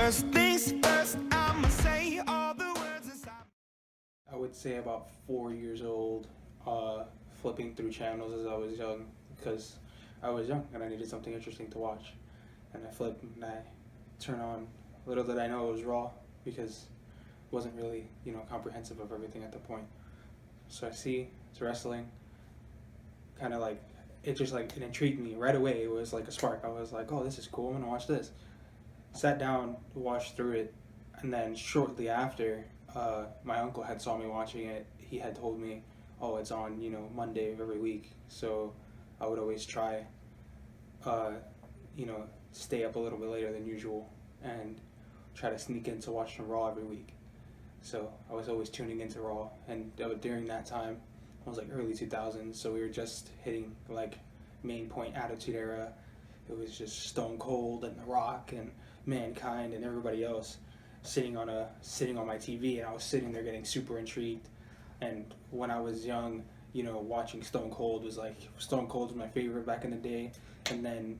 First things first, I'ma say all the words inside. I would say about 4 years old, flipping through channels as I was young, because I was young and I needed something interesting to watch. And I flip and I turn on. Little did I know it was Raw, because it wasn't really, comprehensive of everything at the point. So I see it's wrestling, kind of like, it intrigued me right away. It was like a spark. I was like, oh, this is cool, I'm gonna watch this. Sat down, watched through it, and then shortly after, my uncle had saw me watching it. He had told me, oh, it's on, Monday of every week. So I would always try, uh, stay up a little bit later than usual and try to sneak in to watch some Raw every week. So I was always tuning into Raw, and during that time, it was like early 2000s, so we were just hitting like main point Attitude Era. It was just Stone Cold and The Rock and Mankind and everybody else sitting on my TV, and I was sitting there getting super intrigued. And when I was young, watching Stone Cold was my favorite back in the day. And then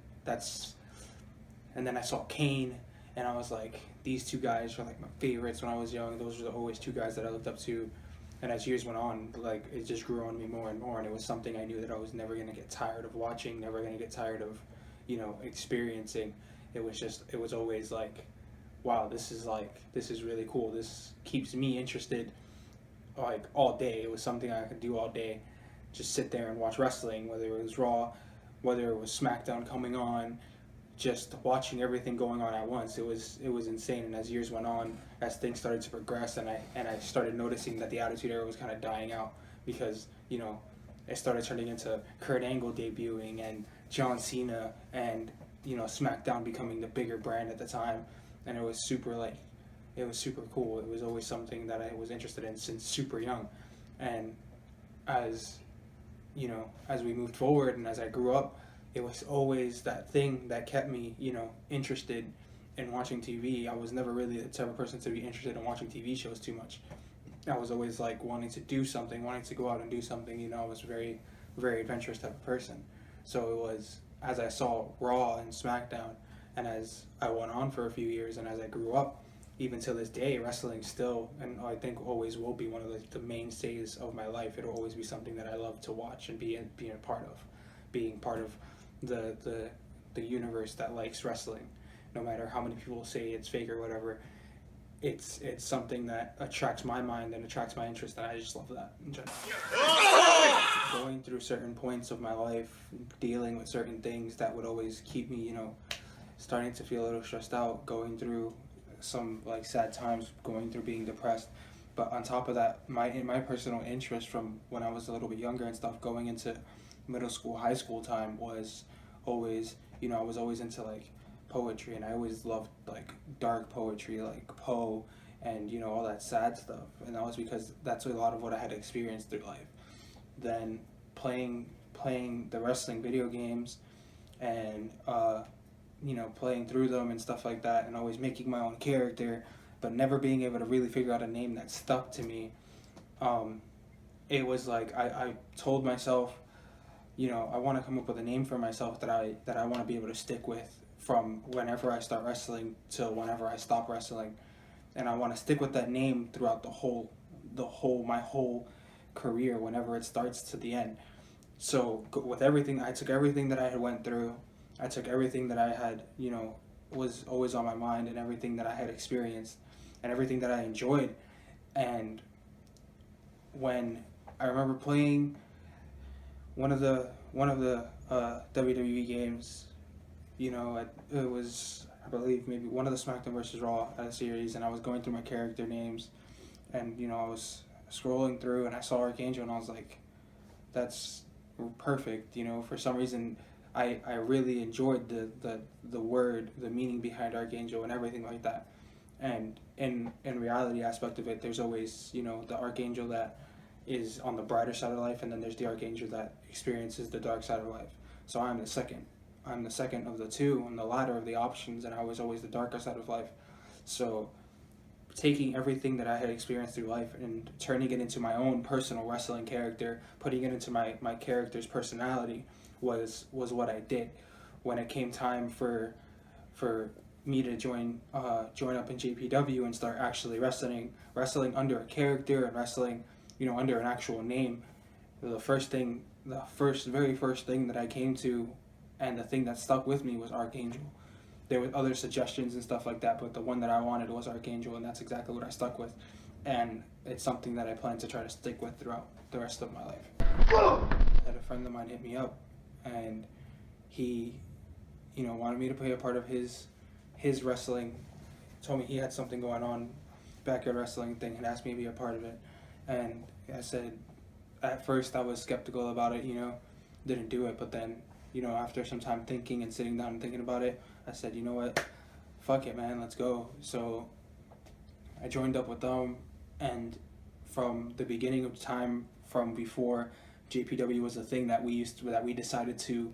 I saw Kane, and I was like, these two guys are like my favorites when I was young. Those were always two guys that I looked up to. And as years went on, like, it just grew on me more and more, and it was something I knew that I was never gonna get tired of watching, never gonna get tired of, experiencing. It was always like, wow, this is really cool. This keeps me interested, like, all day. It was something I could do all day, just sit there and watch wrestling, whether it was Raw, whether it was SmackDown coming on, just watching everything going on at once. It was insane. And as years went on, as things started to progress, and I started noticing that the Attitude Era was kind of dying out, because it started turning into Kurt Angle debuting and John Cena, and SmackDown becoming the bigger brand at the time. And it was super cool. It was always something that I was interested in since super young. And as as we moved forward and as I grew up, it was always that thing that kept me, interested in watching TV. I was never really the type of person to be interested in watching TV shows too much. I was always like wanting to do something, wanting to go out and do something. I was a very, very adventurous type of person. So it was, as I saw Raw and SmackDown, and as I went on for a few years, and as I grew up, even to this day, wrestling still, and I think always will be, one of the mainstays of my life. It'll always be something that I love to watch and be a part of, being part of the universe that likes wrestling. No matter how many people say it's fake or whatever, it's something that attracts my mind and attracts my interest, and I just love that in general. Going through certain points of my life, dealing with certain things that would always keep me, starting to feel a little stressed out, going through some like sad times, going through being depressed. But on top of that, my personal interest from when I was a little bit younger and stuff, going into middle school, high school time, was always, I was always into like poetry, and I always loved like dark poetry, like Poe, and all that sad stuff. And that was because that's a lot of what I had experienced through life. Then playing the wrestling video games, and playing through them and stuff like that, and always making my own character, but never being able to really figure out a name that stuck to me. It was like I told myself, I want to come up with a name for myself that I want to be able to stick with from whenever I start wrestling till whenever I stop wrestling, and I want to stick with that name throughout my whole career, whenever it starts to the end. So with everything, I took everything that I had went through, I took everything that I had, was always on my mind, and everything that I had experienced, and everything that I enjoyed. And when I remember playing one of the WWE games, it was, I believe, maybe one of the SmackDown versus Raw series, and I was going through my character names, and I was scrolling through, and I saw Archangel, and I was like, that's perfect. For some reason, I really enjoyed the word, the meaning behind Archangel and everything like that. And in reality aspect of it, there's always, the Archangel that is on the brighter side of life, and then there's the Archangel that experiences the dark side of life. So I'm the second of the two. I'm the latter of the options, and I was always the darker side of life. So taking everything that I had experienced through life and turning it into my own personal wrestling character, putting it into my character's personality, was what I did. When it came time for me to join up in JPW and start actually wrestling under a character and wrestling, under an actual name. The very first thing that I came to, and the thing that stuck with me, was Archangel. There were other suggestions and stuff like that, but the one that I wanted was Archangel, and that's exactly what I stuck with. And it's something that I plan to try to stick with throughout the rest of my life. I had a friend of mine hit me up, and he, wanted me to play a part of his wrestling. Told me he had something going on, backyard wrestling thing, and asked me to be a part of it. And I said, at first I was skeptical about it, didn't do it. But then, after some time thinking and sitting down and thinking about it, I said, you know what, fuck it, man, let's go. So I joined up with them, and from the beginning of time, from before JPW was a thing that we decided to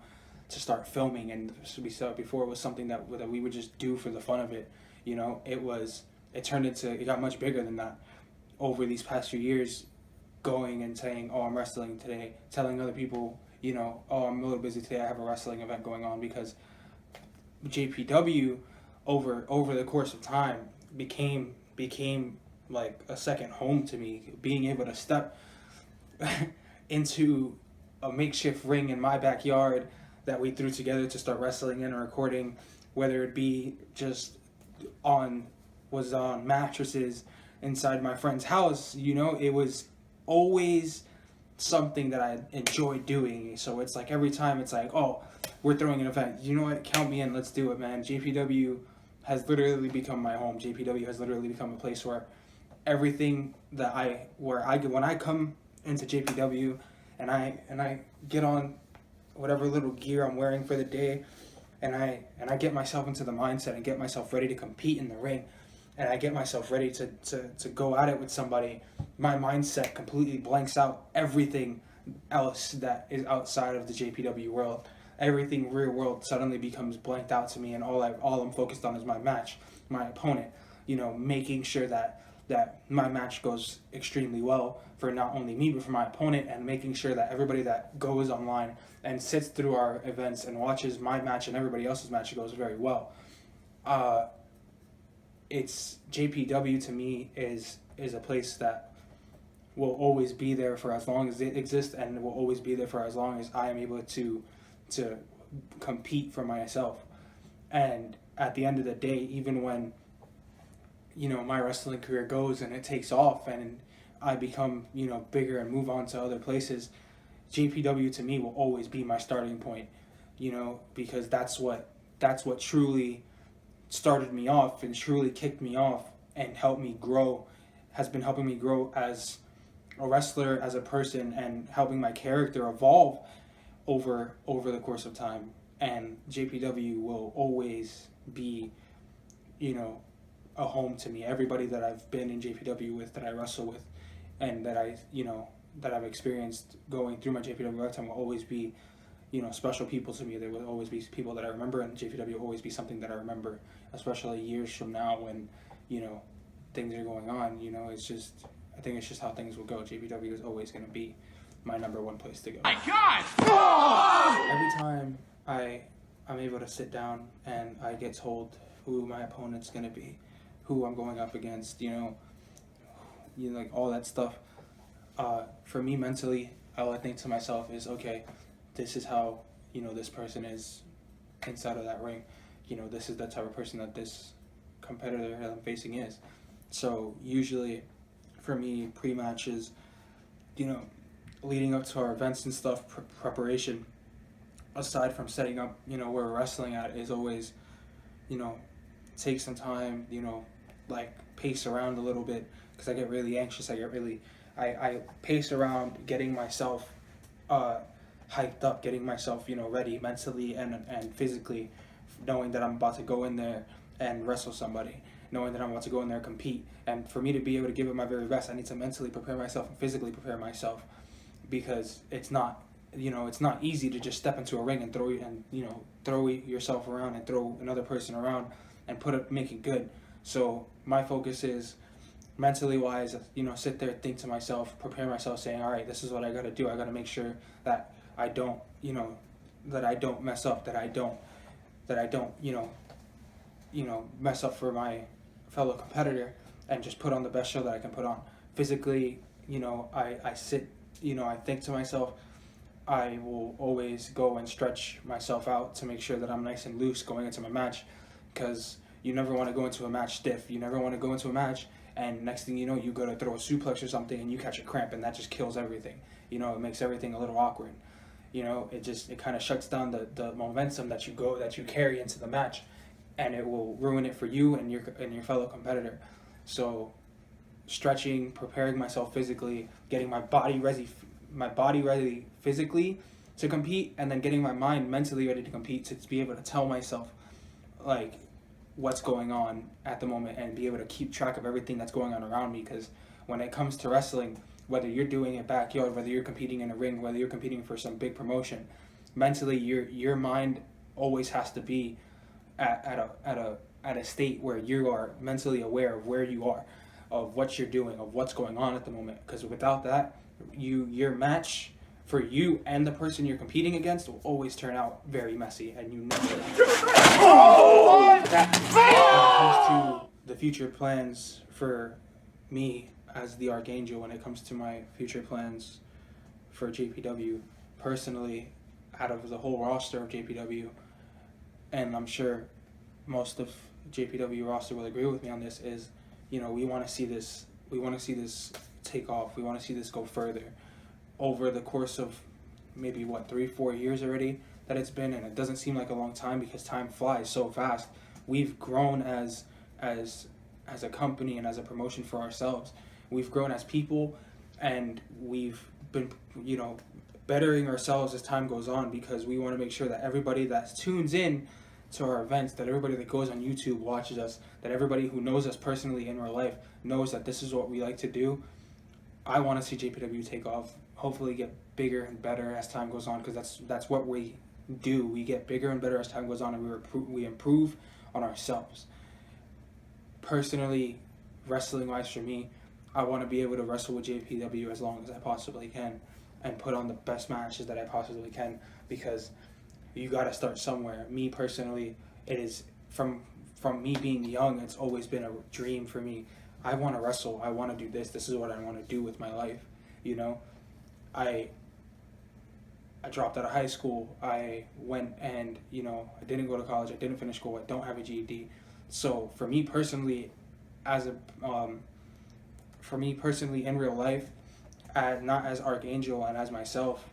start filming, and we saw it before, it was something that we would just do for the fun of it. It got much bigger than that over these past few years, going and saying, oh, I'm wrestling today, telling other people, oh, I'm a little busy today, I have a wrestling event going on, because JPW over the course of time became like a second home to me. Being able to step into a makeshift ring in my backyard that we threw together to start wrestling in or recording, whether it be just on mattresses inside my friend's house, it was always something that I enjoyed doing. So it's like every time it's like, oh, we're throwing an event, you know what, count me in, let's do it, man. JPW has literally become my home. JPW has literally become a place where everything when I come into JPW and I get on whatever little gear I'm wearing for the day, and I get myself into the mindset and get myself ready to compete in the ring, and I get myself ready to go at it with somebody, my mindset completely blanks out everything else that is outside of the JPW world. Everything real world suddenly becomes blanked out to me, and all I'm focused on is my match, my opponent, making sure that my match goes extremely well for not only me but for my opponent, and making sure that everybody that goes online and sits through our events and watches my match and everybody else's match goes very well. It's JPW to me is a place that will always be there for as long as it exists, and will always be there for as long as I am able to compete for myself. And at the end of the day, even when my wrestling career goes and it takes off and I become bigger and move on to other places, JPW to me will always be my starting point, because that's what truly started me off and truly kicked me off and helped me grow, has been helping me grow as a wrestler, as a person, and helping my character evolve over the course of time. And JPW will always be, a home to me. Everybody that I've been in JPW with, that I wrestle with, and that I've experienced going through my JPW lifetime will always be, special people to me. There will always be people that I remember, and JPW will always be something that I remember, especially years from now when, things are going on. I think it's just how things will go. JPW is always going to be my number one place to go. My God! Every time I'm able to sit down and I get told who my opponent's going to be, who I'm going up against, like all that stuff, for me mentally, all I think to myself is, okay, this is how, this person is inside of that ring. This is the type of person that this competitor that I'm facing is. So usually for me, pre-matches, leading up to our events and stuff, preparation, aside from setting up, where we're wrestling at, is always, take some time, like pace around a little bit, because I get really anxious. I pace around, getting myself hyped up, getting myself, ready mentally and physically, knowing that I'm about to go in there and wrestle somebody, knowing that I'm about to go in there and compete. And for me to be able to give it my very best, I need to mentally prepare myself and physically prepare myself, because it's not easy to just step into a ring and throw yourself around and throw another person around and make it good. So my focus is, mentally wise, sit there, think to myself, prepare myself, saying, all right, this is what I got to do. I got to make sure that I don't, that I don't mess up, that I don't, mess up for my fellow competitor and just put on the best show that I can put on. Physically, I sit, I think to myself, I will always go and stretch myself out to make sure that I'm nice and loose going into my match, because you never want to go into a match stiff. You never want to go into a match and next thing you know, you go to throw a suplex or something and you catch a cramp, and that just kills everything. It makes everything a little awkward. It kind of shuts down the momentum that you carry into the match, and it will ruin it for you and your fellow competitor. So stretching, preparing myself physically, getting my body ready physically to compete, and then getting my mind mentally ready to compete, to be able to tell myself like what's going on at the moment and be able to keep track of everything that's going on around me. Because when it comes to wrestling, whether you're doing it backyard, whether you're competing in a ring, whether you're competing for some big promotion, mentally your mind always has to be at a state where you are mentally aware of where you are, of what you're doing, of what's going on at the moment. Because without that, your match for you and the person you're competing against will always turn out very messy, and you never. That comes to the future plans for me as the Archangel, when it comes to my future plans for JPW personally, out of the whole roster of JPW, and I'm sure most of JPW roster will agree with me on this, is we want to see this take off. We want to see this go further over the course of maybe 3-4 years already that it's been, and it doesn't seem like a long time because time flies so fast. We've grown as a company and as a promotion for ourselves. We've grown as people, and we've been bettering ourselves as time goes on, because we want to make sure that everybody that tunes in to our events, that everybody that goes on YouTube watches us, that everybody who knows us personally in real life knows that this is what we like to do. I want to see JPW take off, hopefully get bigger and better as time goes on, because that's what we do. We get bigger and better as time goes on, and we improve on ourselves. Personally, wrestling-wise for me, I want to be able to wrestle with JPW as long as I possibly can and put on the best matches that I possibly can, because you got to start somewhere. Me personally, it is from me being young, it's always been a dream for me. I want to wrestle. I want to do this. This is what I want to do with my life. I dropped out of high school. I went and, I didn't go to college. I didn't finish school. I don't have a GED. So for me personally, in real life, not as Archangel and as myself,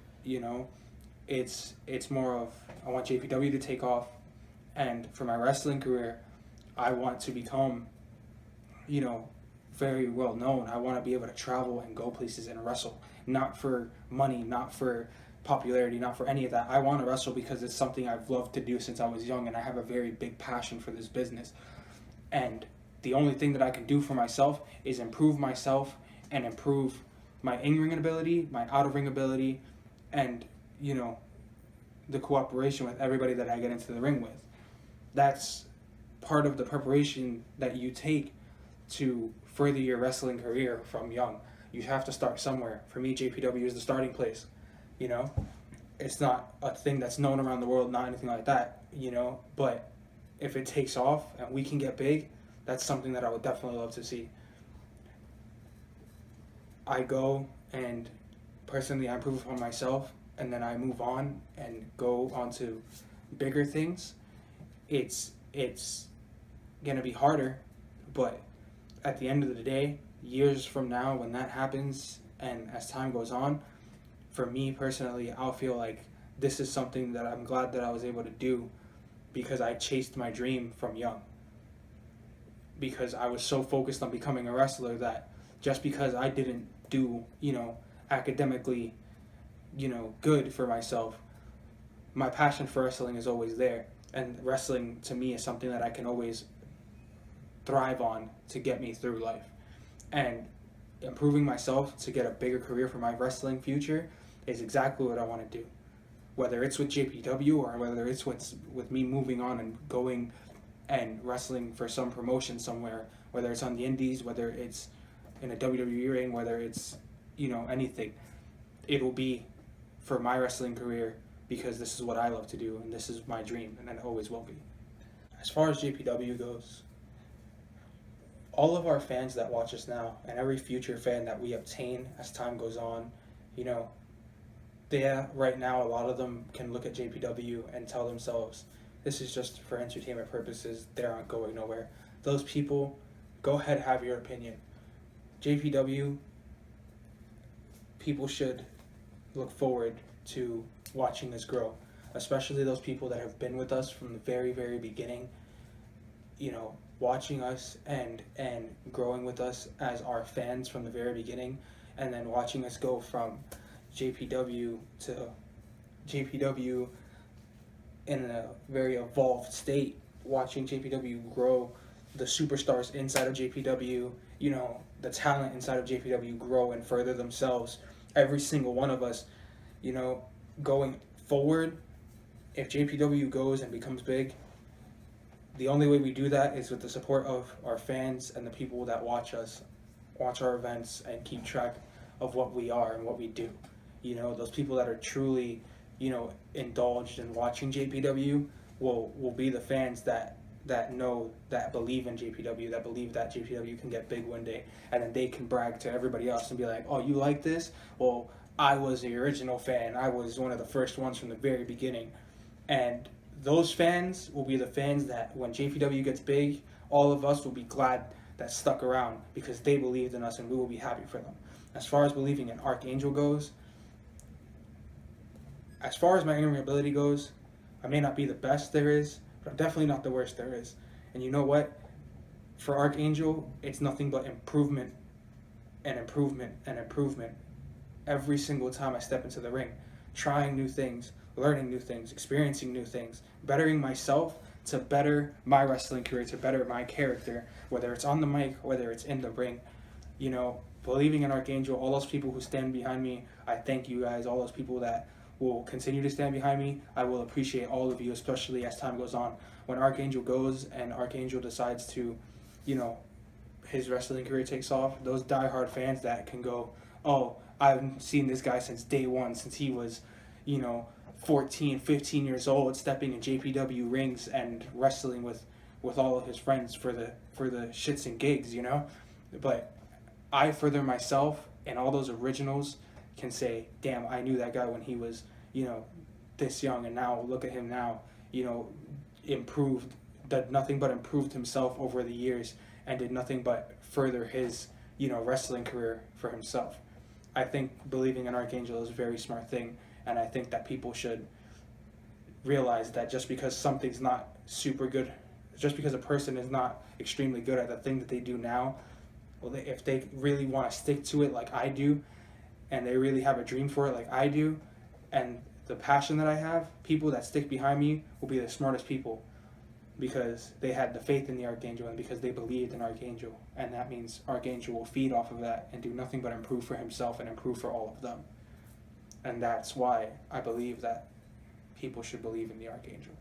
it's more of, I want JPW to take off, and for my wrestling career, I want to become, very well known. I want to be able to travel and go places and wrestle, not for money, not for popularity, not for any of that. I want to wrestle because it's something I've loved to do since I was young, and I have a very big passion for this business. And the only thing that I can do for myself is improve myself and improve my in-ring ability, my out-of-ring ability, and, the cooperation with everybody that I get into the ring with. That's part of the preparation that you take to further your wrestling career from young. You have to start somewhere. For me, JPW is the starting place. It's not a thing that's known around the world, not anything like that, but if it takes off and we can get big, that's something that I would definitely love to see. I go and personally I improve upon myself, and then I move on and go on to bigger things. It's gonna be harder, but at the end of the day, years from now, when that happens and as time goes on, for me personally, I'll feel like this is something that I'm glad that I was able to do, because I chased my dream from young. Because I was so focused on becoming a wrestler that just because I didn't do, academically, good for myself, my passion for wrestling is always there. And wrestling to me is something that I can always thrive on to get me through life. And improving myself to get a bigger career for my wrestling future is exactly what I want to do. Whether it's with JPW or whether it's with me moving on and going and wrestling for some promotion somewhere, whether it's on the indies, whether it's in a WWE ring, whether it's, anything, it will be for my wrestling career, because this is what I love to do and this is my dream, and it always will be. as far as JPW goes, all of our fans that watch us now and every future fan that we obtain as time goes on, you know, right now a lot of them can look at JPW and tell themselves, this is just for entertainment purposes, they aren't going nowhere. Those people, go ahead, have your opinion. JPW, people should look forward to watching us grow, especially those people that have been with us from the very, very beginning, you know, watching us and growing with us as our fans from the very beginning, and then watching us go from JPW to JPW in a very evolved state, watching JPW grow, the superstars inside of JPW, you know, the talent inside of JPW grow and further themselves. Every single one of us, you know, going forward, if JPW goes and becomes big, the only way we do that is with the support of our fans and the people that watch us, watch our events, and keep track of what we are and what we do. You know, those people that are truly, you know, indulged in watching JPW will be the fans that know, that believe in JPW, that believe that JPW can get big one day, and then they can brag to everybody else and be like, oh, you like this? Well, I was the original fan. I was one of the first ones from the very beginning. And those fans will be the fans that when JPW gets big, all of us will be glad that stuck around because they believed in us and we will be happy for them. As far as believing in Archangel goes, as far as my in-ring ability goes, I may not be the best there is, but I'm definitely not the worst there is. And you know what? For Archangel, it's nothing but improvement and improvement and improvement every single time I step into the ring. Trying new things, learning new things, experiencing new things, bettering myself to better my wrestling career, to better my character, whether it's on the mic, whether it's in the ring. You know, believing in Archangel, all those people who stand behind me, I thank you guys. All those people that will continue to stand behind me, I will appreciate all of you, especially as time goes on. When Archangel goes and Archangel decides to, you know, his wrestling career takes off, those diehard fans that can go, oh, I've seen this guy since day one, since he was, you know, 14, 15 years old, stepping in JPW rings and wrestling with all of his friends for the shits and gigs, you know? But I, further myself, and all those originals can say, damn, I knew that guy when he was, you know, this young, and now look at him now, you know, improved, did nothing but improved himself over the years and did nothing but further his, you know, wrestling career for himself. I think believing in Archangel is a very smart thing, and I think that people should realize that just because something's not super good, just because a person is not extremely good at the thing that they do now, well, if they really want to stick to it like I do, and they really have a dream for it like I do, and the passion that I have, people that stick behind me will be the smartest people because they had the faith in the Archangel and because they believed in Archangel. And that means Archangel will feed off of that and do nothing but improve for himself and improve for all of them. And that's why I believe that people should believe in the Archangel.